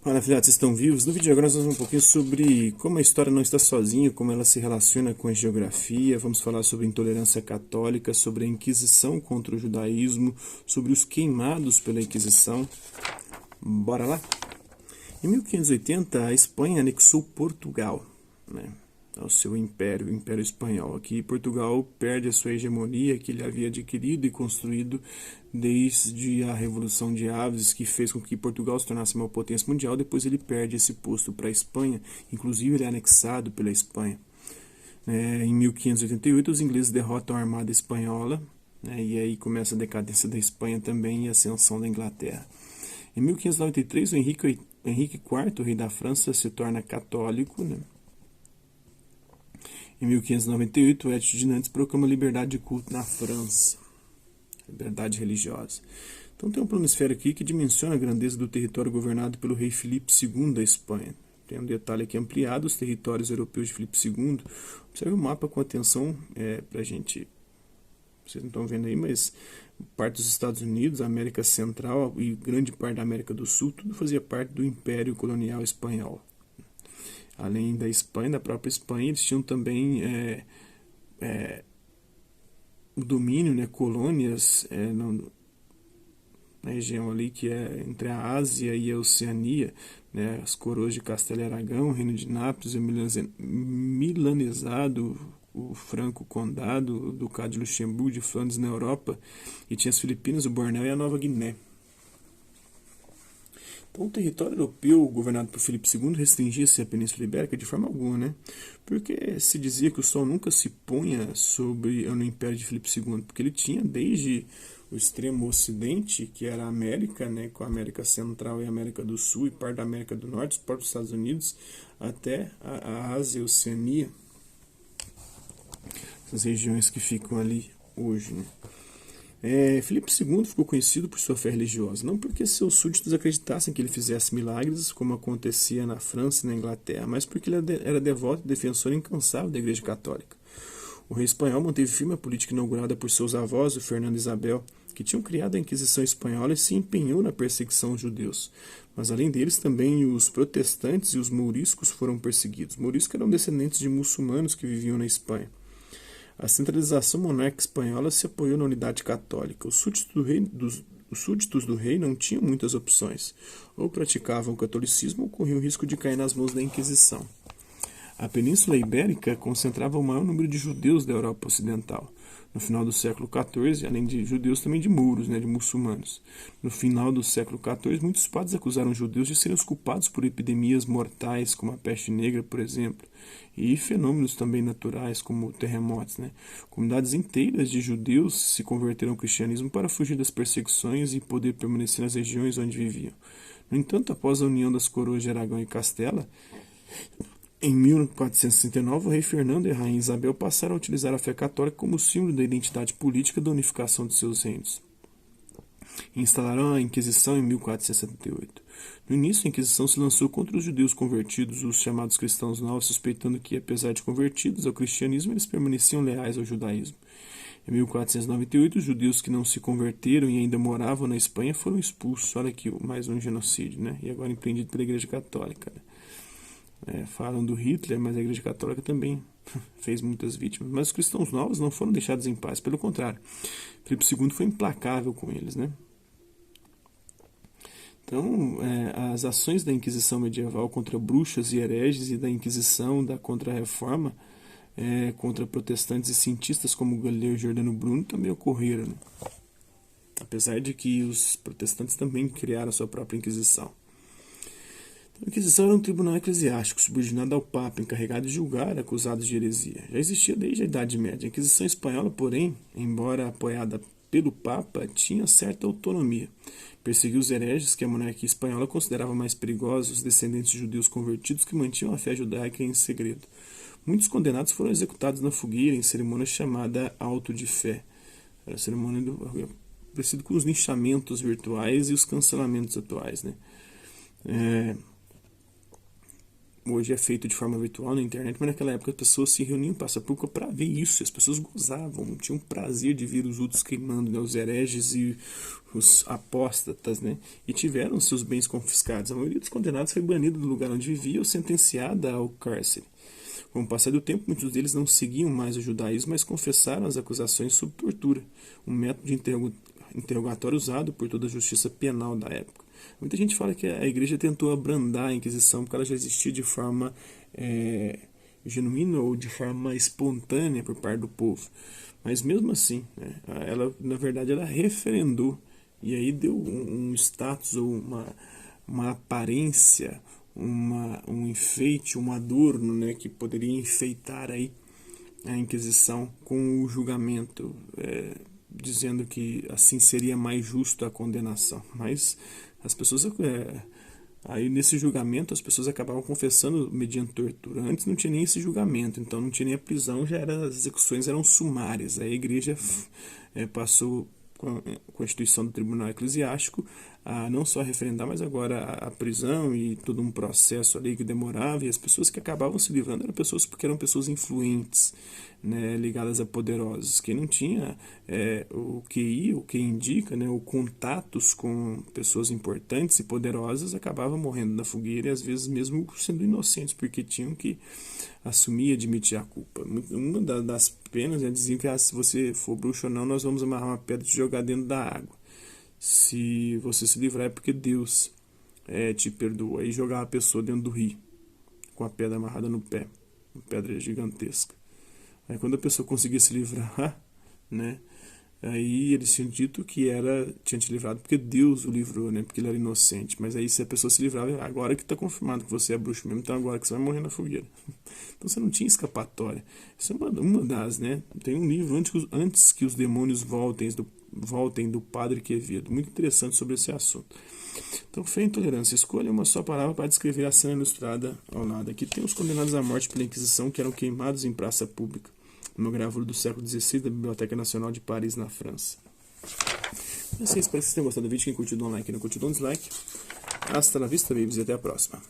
Fala, filhotes, vocês estão vivos? No vídeo de agora nós vamos falar um pouquinho sobre como a história não está sozinha, como ela se relaciona com a geografia. Vamos falar sobre a intolerância católica, sobre a Inquisição contra o judaísmo, sobre os queimados pela Inquisição. Bora lá? Em 1580, a Espanha anexou Portugal, né, ao seu império, o Império Espanhol. Aqui Portugal perde a sua hegemonia que ele havia adquirido e construído desde a Revolução de Aves, que fez com que Portugal se tornasse uma potência mundial. Depois ele perde esse posto para a Espanha, inclusive ele é anexado pela Espanha. Em 1588, os ingleses derrotam a armada espanhola, né, e aí começa a decadência da Espanha também e a ascensão da Inglaterra. Em 1593, o Henrique IV, rei da França, se torna católico, né? Em 1598, o Edito de Nantes proclama liberdade de culto na França, liberdade religiosa. Então tem um planisfério aqui que dimensiona a grandeza do território governado pelo rei Filipe II da Espanha. Tem um detalhe aqui ampliado, os territórios europeus de Filipe II. Observe o mapa com atenção para a gente... Vocês não estão vendo aí, mas parte dos Estados Unidos, a América Central e grande parte da América do Sul, tudo fazia parte do Império Colonial Espanhol. Além da Espanha, da própria Espanha, eles tinham também o domínio, né, colônias na região ali que é entre a Ásia e a Oceania, né, as coroas de Castela e Aragão, o Reino de Nápoles, o milanesado, o Franco Condado, o Ducado de Luxemburgo, de Flandres na Europa, e tinha as Filipinas, o Bornéu e a Nova Guiné. Então, o território europeu governado por Filipe II restringia-se à Península Ibérica de forma alguma, né? Porque se dizia que o sol nunca se punha no Império de Filipe II, porque ele tinha desde o extremo ocidente, que era a América, né, com a América Central e a América do Sul e parte da América do Norte, os próprios Estados Unidos, até a Ásia e a Oceania, essas regiões que ficam ali hoje, né? Filipe II ficou conhecido por sua fé religiosa, não porque seus súditos acreditassem que ele fizesse milagres, como acontecia na França e na Inglaterra, mas porque ele era devoto e defensor incansável da Igreja Católica. O rei espanhol manteve firme a política inaugurada por seus avós, o Fernando e Isabel, que tinham criado a Inquisição Espanhola e se empenhou na perseguição aos judeus. Mas além deles, também os protestantes e os mouriscos foram perseguidos. Mouriscos eram descendentes de muçulmanos que viviam na Espanha. A centralização monárquica espanhola se apoiou na unidade católica. Os súditos do rei não tinham muitas opções. Ou praticavam o catolicismo ou corriam o risco de cair nas mãos da Inquisição. A Península Ibérica concentrava o maior número de judeus da Europa Ocidental. No final do século XIV, além de judeus, também de mouros, né, de muçulmanos. No final do século XIV, muitos padres acusaram os judeus de serem os culpados por epidemias mortais, como a peste negra, por exemplo, e fenômenos também naturais, como terremotos, né. Comunidades inteiras de judeus se converteram ao cristianismo para fugir das perseguições e poder permanecer nas regiões onde viviam. No entanto, após a união das coroas de Aragão e Castela, em 1469, o rei Fernando e a rainha Isabel passaram a utilizar a fé católica como símbolo da identidade política da unificação de seus reinos. E instalaram a Inquisição em 1478. No início, a Inquisição se lançou contra os judeus convertidos, os chamados cristãos novos, suspeitando que, apesar de convertidos ao cristianismo, eles permaneciam leais ao judaísmo. Em 1498, os judeus que não se converteram e ainda moravam na Espanha foram expulsos. Olha aqui, mais um genocídio, né? E agora empreendido pela Igreja Católica, né? Falam do Hitler, mas a Igreja Católica também fez muitas vítimas. Mas os cristãos novos não foram deixados em paz, pelo contrário. Filipe II foi implacável com eles, né? Então, as ações da Inquisição medieval contra bruxas e hereges e da Inquisição, da Contra-Reforma, contra protestantes e cientistas como Galileu e Giordano Bruno também ocorreram, né? Apesar de que os protestantes também criaram a sua própria Inquisição. A Inquisição era um tribunal eclesiástico subordinado ao Papa, encarregado de julgar acusados de heresia. Já existia desde a Idade Média. A Inquisição espanhola, porém, embora apoiada pelo Papa, tinha certa autonomia. Perseguiu os hereges que a monarquia espanhola considerava mais perigosos, os descendentes de judeus convertidos que mantinham a fé judaica em segredo. Muitos condenados foram executados na fogueira em cerimônia chamada auto de fé. Era a cerimônia parecido com os linchamentos virtuais e os cancelamentos atuais, né? hoje é feito de forma virtual na internet, mas naquela época as pessoas se reuniam em praça pública para ver isso, as pessoas gozavam, tinham prazer de ver os outros queimando, né, os hereges e os apóstatas, né, e tiveram seus bens confiscados. A maioria dos condenados foi banida do lugar onde vivia ou sentenciada ao cárcere. Com o passar do tempo, muitos deles não seguiam mais o judaísmo, mas confessaram as acusações sob tortura, um método de interrogatório usado por toda a justiça penal da época. Muita gente fala que a igreja tentou abrandar a Inquisição porque ela já existia de forma genuína ou de forma espontânea por parte do povo. Mas mesmo assim, né, ela, na verdade, ela referendou e aí deu um status ou uma aparência, um enfeite, um adorno, né, que poderia enfeitar aí a Inquisição com o julgamento, dizendo que assim seria mais justo a condenação. Mas as pessoas, aí nesse julgamento, as pessoas acabavam confessando mediante tortura. Antes não tinha nem esse julgamento, então não tinha nem a prisão, as execuções eram sumárias. A igreja passou, com a instituição do tribunal eclesiástico, a não só referendar, mas agora a prisão e todo um processo ali que demorava, e as pessoas que acabavam se livrando eram pessoas porque eram pessoas influentes, né, ligadas a poderosos. Quem não tinha o que indica, né, o contatos com pessoas importantes e poderosas, acabava morrendo na fogueira, e às vezes mesmo sendo inocentes, porque tinham que assumir e admitir a culpa. Uma das penas, diziam que se você for bruxo ou não, nós vamos amarrar uma pedra e te jogar dentro da água. Se você se livrar é porque Deus te perdoa. Aí jogava a pessoa dentro do rio, com a pedra amarrada no pé, uma pedra gigantesca. Aí quando a pessoa conseguia se livrar, né, aí eles tinham dito que tinha te livrado porque Deus o livrou, né, porque ele era inocente. Mas aí se a pessoa se livrava, agora que está confirmado que você é bruxo mesmo, então agora que você vai morrer na fogueira. Então você não tinha escapatória. Isso é uma das, né? Tem um livro, Antes que os Demônios Voltem, do Padre Quevedo, muito interessante sobre esse assunto. Então, fé e intolerância. Escolha uma só palavra para descrever a cena ilustrada ao lado. Aqui tem os condenados à morte pela Inquisição, que eram queimados em praça pública, numa gravura do século XVI da Biblioteca Nacional de Paris, na França. Assim, espero que vocês tenham gostado do vídeo. Quem curtiu, dá um like. Quem não curtiu, dá um dislike. Hasta la vista, babies, e até a próxima.